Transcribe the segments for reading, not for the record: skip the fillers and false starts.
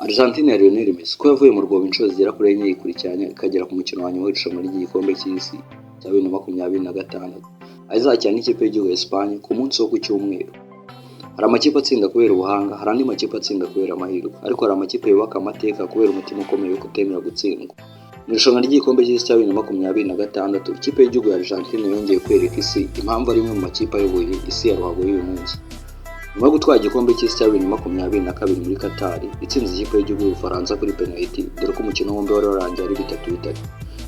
Argentine ya Lionel Messi ko yavuye mu rwobo inshuro zigera kuri enye yikurikiranya ikagera ku mukino wa nyuma w'irushanwa ry'igikombe cy'isi cya 2026 azakina n'ikipe y'igihugu ya Espagne ku munsi wo ku cyumweru. Hari amakipe atsinda kubera ubuhanga, hari andi makipe atsinda kubera amahirwe, ariko hari amakipe yubaka amateka kubera umutima ukomeye wo kutemera gutsindwa. Mu irushanwa ry'igikombe cy'isi cya 2026 ikipe y'igihugu ya Argentine yongeye kwereka isi impamvu ari imwe mu makipe ayoboye isi ya ruhago y'uyu munsi. Nyuma yo gutwara igikombe cy'isi cya 2022 muri Qatar, itsinze ikipe y'igihugu y'Ubufaransa kuri penalty, dore ko umukino wombi wari warangiye ari 3-3.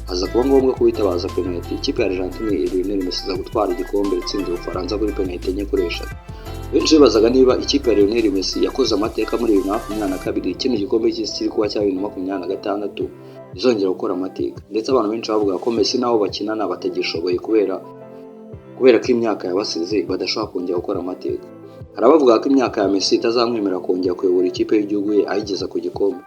Haza kuba ngombwa ko bitabaza penalty, ikipe ya Argentine Lionel Messi iza gutwara igikombe itsinze Ubufaransa kuri penalty enye kuri eshatu. Benshi bibazaga niba ikipe ya Lionel Messi yakoze amateka muri 2022 ikina igikombe cy'isi kiri kuba cya 2026 izongera gukora amateka, ndetse abantu benshi bavuga ko Messi nabo bakinana batagishoboye kubera ko imyaka yabasize badashobora kongera gukora amateka. Hari abavuga ko imyaka ya Messi itazamwemera kongera kuyobora ikipe y'igihugu ye ayigeza ku gikombe.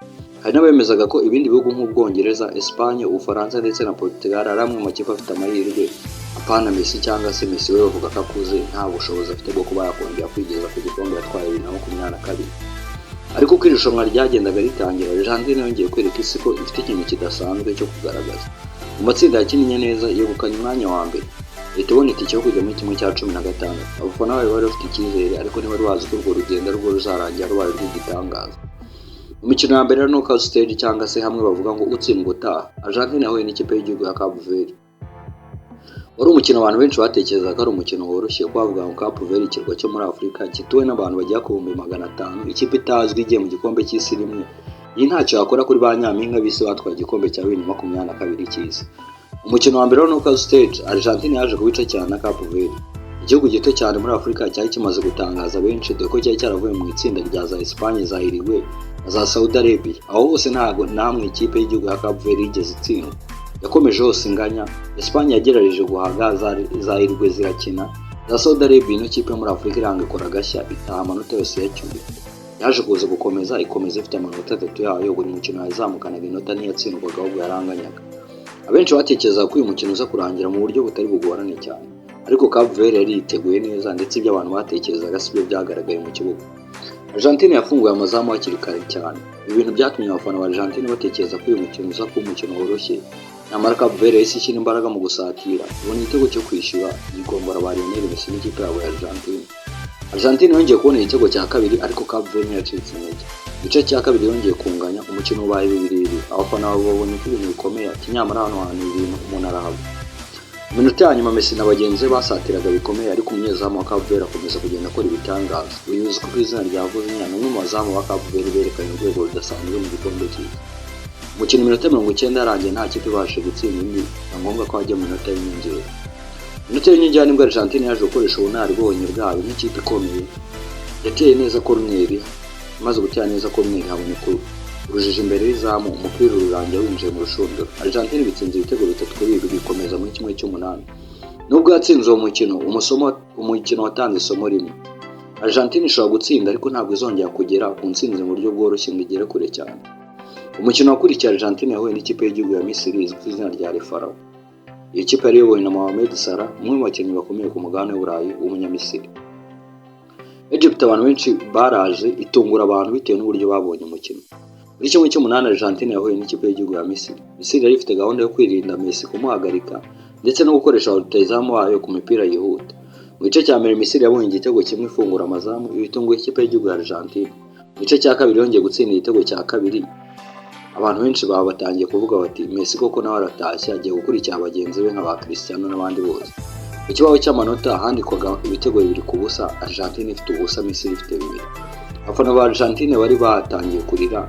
Hari n'abemezaga ko ibindi bihugu nk'Ubwongereza, Espagne, Ubufaransa ndetse na Portugal ari amwe mu makipe afite amahirwe apana Messi, cyangwa se Messi we bavuga ko akuze nta bushobozi afite bwo kuba yakongera kwigeza ku gikombe yatwaye 2022. Ariko uko irushanwa ryagendaga ritangira, Argentine yongeye kwereka isi ko ifite ikintu kidasanzwe cyo kugaragaza. Mu matsinda yakinnye neza yegukanye umwanya wa mbere, leta ibona itike yo kujya muri kimwe cya 16. Abafana bari bafite icyizere, ariko ntibari bazi ko urwo rugendo rwo ruzarangira rubaye rw'igitangaza. Mu mikino ya mbere ya knockout stage, cyangwa se hamwe bavuga ngo utsindwa utaha, Argentine yahuye n'ikipe y'igihugu ya Cape Verde. Wari umukino abantu benshi batekerezaga ko ari umukino woroshye, kwavuga ngo Cape Verde ikirwa cyo muri Afurika gituwe n'abantu bajya ku 500, ikipe itazwi igiye mu gikombe cy'isi rimwe. Iyi ntacyo yakora kuri ba nyampinga bisi batwaye igikombe cya 2022 cy'isi. Umukino wa mbere wa knockout stage, Argentine yaje kubica cyane na Cape Verde, igihugu gito cyane muri Afurika cyari kimaze gutangaza benshi, dore ko cyari cyaravuye mu itsinda rya za Espagne, za Uruguay na za Saudi Arabia. Aho hose ntago namwe ikipe y'igihugu ya Cape Verde igeze itsindwa, yakomeje hose inganya. Espagne yagerageje guhaga, za Uruguay zirakina, za Saudi Arabia ino kipe muri Afurika iranga ikora gashya itaha amanota yose yacyuye. Yaje kuza gukomeza ifite amanota 3 yayo, buri mukino yazamukanaga inota ntiyatsindwaga ahubwo yaranganyaga. Abenshi batekereza ko uyu mukino uza kurangira mu buryo butari bugorane cyane, ariko Cape Verde yari yiteguye neza, ndetse ibyo abantu batekerezaga sibyo byagaragaye mu kibuga. Argentine yafunguye amazamu hakiri kare cyane, ibintu byatumye abafana ba Argentine batekereza ko uyu mukino uza kuba umukino woroshye. Nyamara Cape Verde yahise ishyira imbaraga mu gusatira, ibona igitego cyo kwishyura igombora ba Lionel Messi n'ikipe yabo ya Argentine. Argentine yongeye kubona igitego cya kabiri, ariko Cape Verde yacitse intege. Igice cya kabiri yongeye kunganya, umukino ubaye 2-2. Abafana babonye ko ibintu bikomeye, ati nyamara hano hantu ibintu umuntu arahava. Mu minota ya nyuma Messi na bagenzi be basatiraga bikomeye, ariko umunyezamu wa Cape Verde akomeza kugenda akora ibitangaza. Uyu ko izina rya Vozinha ni umwe mu bazamu ba Cape Verde berekanye urwego rudasanzwe mu gikombe cy'isi. Umukino minota 90 yarangiye nta kipe ibashije gutsinda indi, ni ngombwa ko hajya mu minota y'inyongera. Minota y'inyongera nibwo Argentine yaje gukoresha ubunararibonye bwabo nk'ikipe ikomeye. Yateye neza corner, maze gutera neza corner haboneka urujije imbere y'izamu, umupira urangira winjiye mu rushundura. Argentine bitsinze ibitego 3-2 bikomeza muri kimwe cy'umunani. Nubwo yatsinze uwo mukino, umukino watanze isomo rimwe. Argentine ishobora gutsinda, ariko ntabwo izongera kugera ku ntsinzi mu buryo bworoshye ngo igere kure cyane. Umukino wakurikiye Argentine yahuye n'ikipe y'igihugu ya Misiri izwi ku izina rya Le Pharaon. Iyi kipe yari iyobowe na Mohamed Salah, umwe mu bakinnyi bakomeye ku mugabane w'Uburayi w'umunyamisiri. Egypt abantu benshi baraje itungura abantu bitewe n'uburyo babonye umukino. Muri kimwe cy'umunani Argentine yahuye n'ikipe y'igihugu ya Misiri. Misiri yari ifite gahunda yo kwirinda Messi kumuhagarika, ndetse no gukoresha rutahizamu wayo ku mipira yihuta. Mu gice cya mbere Misiri yabonye igitego kimwe ifungura amazamu, ibitunguye ikipe y'igihugu ya Argentine. Mu gice cya kabiri yongeye gutsinda igitego cya kabiri. Abantu benshi baba batangiye kuvuga bati Messi koko nawe aratashye, agiye gukurikira bagenzi be nka ba Cristiano n'abandi bose. Ku kibaho cy'amanota handikwaga ibitego 2-0, Argentine ifite ubusa, Misiri ifite 2. Abafana ba Argentine bari batangiye kurira,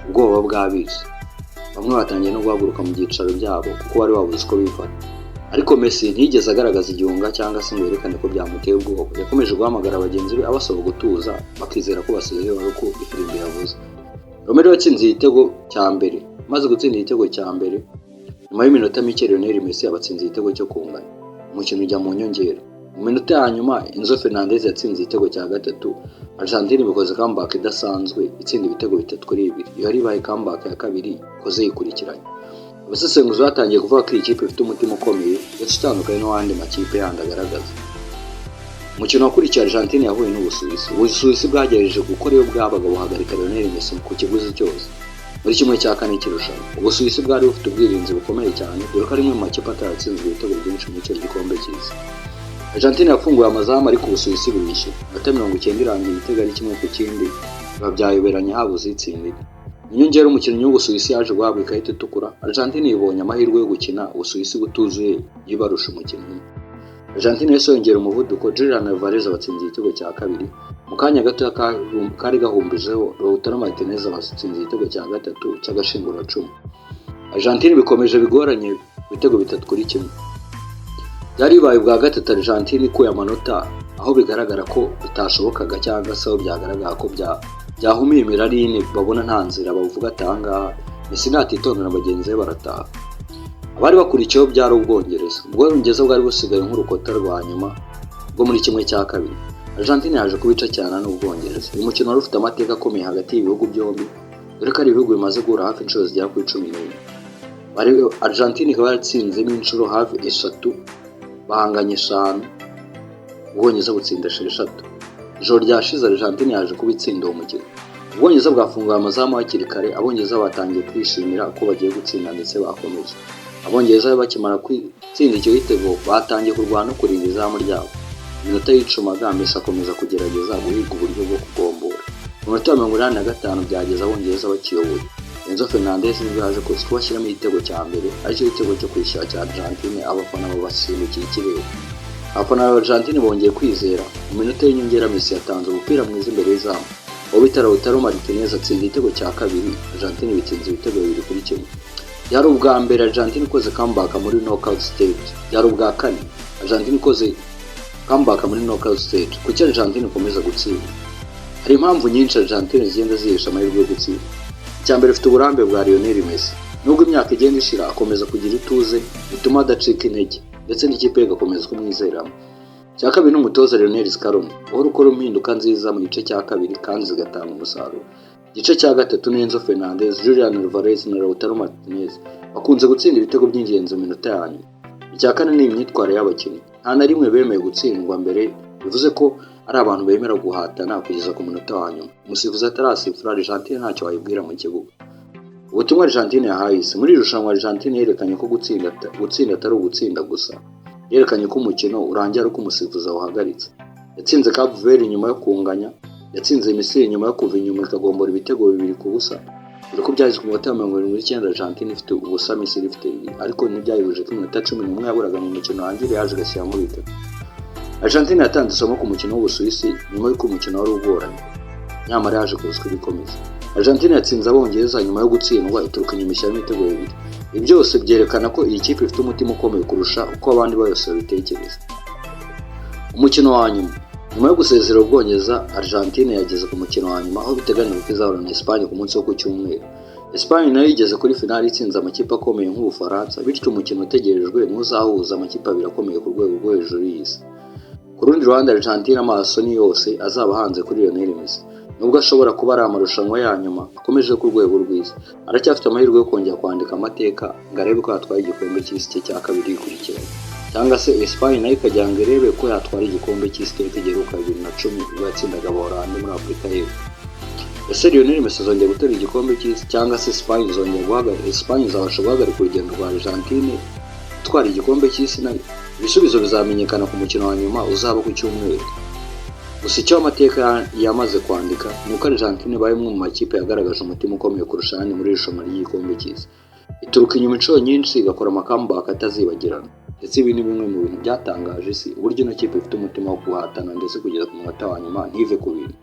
ubwoba bw'abisi. Bamwe batangiye no guhaguruka mu byicaro byabo kuko bari babuze ko bifata. Ariko Messi ntiyigeze agaragaza igihunga cyangwa se ngo yerekane ko byamuteye ubwoba. Yakomeje guhamagara abagenzi be abasaba gutuza, bakizera ko basezerewe uko ifirimbi yavuze. Romero yatsinze igitego cya mbere, maze gutsinda igitego cya mbere nyuma y'iminota mike Lionel Messi abatsinze igitego cyo kunganya. Umukino ujya mu nyongera. Mu minota ya nyuma Enzo Fernandez yatsinze igitego cya gatatu. Argentine bikoze comeback idasanzwe itsinda ibitego 3-2. Iyo ari baye comeback ya kabiri koze yikurikiranye. Abasesenguzi batangiye kuvuga ko iyi kipe ifite umutima ukomeye, ndetse itandukanye n'abandi makipe yandi agaragaza. Umukino wakurikiye Argentine yahuye n'Ubusuwisi. Ubusuwisi bwagerageje gukora iyo bwabaga buhagarika Lionel Messi ku kiguzi cyose. Muri kimwe cya kane cy'irushanwa, Ubusuwisi bwari bufite ubwirinzi bukomeye cyane, dore ko ari imwe mu makipe ataratsinzwe ibitego byinshi muri icyo gikombe cy'isi. Argentine yafunguye amazamu ariko Ubusuwisi burishyura. Iminota 90 irangiye igitego ari kimwe ku kindi, biba byayoberanye habuze itsindira. Inyongera umukinnyi w'Ubusuwisi yaje guhabwa ikarita itukura. Argentine ibonye amahirwe yo gukina Ubusuwisi butuzuye yibarusha umukinnyi. Argentine yongera umuvuduko. Julian Alvarez abatsinze igitego cya kabiri. Mu kanya gato kari gahumbijeho, Lautaro Martinez abatsinze igitego cya gatatu cy'agashinguracumu. Argentine bikomeje bigoranye ibitego 3-1. Byari bibaye bwa gatatu Argentine ikuye amanota, aho bigaragara ko bitashobokaga cyangwa se aho byagaragara ko byahumiye imirarine babona nta nzira bavuga atangaha Messi natitondera bagenzi be barataha. Abari bakurikiyeho byari Ubwongereza. Ubwongereza bwari busigaye nk'urukota rwa nyuma rwo muri kimwe cya kabiri. Argentine yaje kubica cyane n'Ubwongereza. Uyu mukino wari ufite amateka akomeye hagati y'ibihugu byombi, dore ko ari ibihugu bimaze guhura hafi inshuro zigera kuri 11. Argentine ikaba yaratsinze n'inshuro hafi 3, bahanganye 5, Ubwongereza butsinda 6. Ijoro ryashize Argentine yaje kubitsinda uwo mukino. Ubwongereza bwafunguye amazamu hakiri kare, Abongereza batangiye kwishimira ko bagiye gutsinda ndetse bakomeje. Abongereza bakimara kwitsinda icyo gitego batangiye kurwana kurinda izamu ryabo. Iminota yicumaga, Messi akomeza kugerageza guhiga uburyo bwo kugombora. Mu minota 85 byageze Abongereza bakiyoboye. Enzo Fernandez nibwo yaje kubashyiramo igitego cya mbere, aricyo gitego cyo kwishyura cya Argentine. Abafana babasimbukiye ikirere. Abafana ba Argentine bongeye kwizera. Mu minota y'inyongera Messi yatanze umupira mwiza imbere y'izamu. Lautaro Martinez atsinda igitego cya kabiri. Argentine bitsinze ibitego 2-1. Byari ubwa mbere Argentine ikoze comeback muri knockout stage. Byari ubwa kane Argentine ikoze comeback muri knockout stage. Kuki Argentine ikomeza gutsinda? Hari impamvu nyinshi Argentine zigenda zihesha amahirwe yo gutsinda. Icyambere ifite uburambe bwa Lionel Messi. Nubwo imyaka igenda ishira akomeza kugira ituze, bituma adacika intege, ndetse n'ikipe igakomeza kumwizeramo. Cya kabiri n'umutoza Lionel Scaloni, uhora ukora impinduka nziza mu gice cya kabiri kandi zigatanga umusaruro. Igice cya gatatu ni Enzo Fernandez, Julian Alvarez na Lautaro Martinez bakunze gutsinda ibitego by'ingenzi mu minota ya nyuma. Icya kane ni imyitwarire y'abakinnyi. Nta na rimwe bemeye gutsindwa mbere, bivuze ko ari abantu bemera guhatana kugeza ku munota wa nyuma. Umusifuzi atarasifura, Argentine ntacyo wayibwira mu kibuga. Ubutumwa Argentine yahaye isi. Muri irushanwa Argentine yerekanye ko gutsinda atari ugutsinda gusa. Yerekanye ko umukino urangira uko umusifuzi awuhagaritse. Yatsinze Cape Verde nyuma yo kunganya, yatsinze Misiri nyuma yo kuva inyuma ikagombora ibitego 2-0. Dore ko byageze ku minota 79 Argentine ifite ubusa, Misiri ifite 2, ariko ntibyayihuje ko iminota 11 yaburaga mu mukino wanjye yaje gashyiramo ibitego. Argentine yatanze isomo ku mukino w'Ubusuwisi nyuma y'uko umukino wari ugoranye, nyamara yaje kuzwa ibikomeza. Argentine yatsinze Abongereza nyuma yo gutsindwa ituruka inyuma ishyiramo ibitego 2. Ibi byose byerekana ko iyi kipe ifite umutima ukomeye kurusha uko abandi bose babitekereza. Umukino wa nyuma yo gusezera Ubwongereza, Argentine yageze ku mukino wa nyuma aho biteganyijwe ko izahura na Espagne ku munsi wo ku cyumweru. Espagne nayo igeze kuri finali itsinze amakipe akomeye nk'Ubufaransa, bityo umukino utegerejwe n'uzahuza amakipe abiri akomeye ku rwego rwo hejuru y'isi. Ku rundi ruhande Argentine amaso ni yose azaba hanze kuri Lionel Messi. Nubwo ashobora kuba ari amarushanwa ya nyuma akomeje ku rwego rwiza, aracyafite amahirwe yo kongera kwandika amateka ngo arebe ko yatwara igikombe cy'isi cye cya kabiri gikurikiranye, cyangwa se Espagne nayo ikagira ngo irebe ko yatwara igikombe cy'isi cye kigeruka 2010 ubwo yatsindaga Abaholande muri Afurika y'Epfo. Ese Lionel Messi azongera gutera igikombe cy'isi cyangwa se Espagne izabasha guhagarika urugendo rwa Argentine gutwara igikombe cy'isi nayo? Ibisubizo bizamenyekana ku mukino wa nyuma uzaba ku cyumweru. Gusa icyo amateka yamaze kwandika ni uko Argentine ibaye imwe mu makipe yagaragaje umutima ukomeye kurusha ayandi muri irushanwa ry'igikombe cy'isi. Ituruka inyuma inshuro nyinshi igakora amakambaka atazibagirana, ndetse ibi ni bimwe mu bintu byatangaje isi, uburyo ino kipe ifite umutima wo guhatana ndetse kugeza ku munota wa nyuma ntive ku bintu.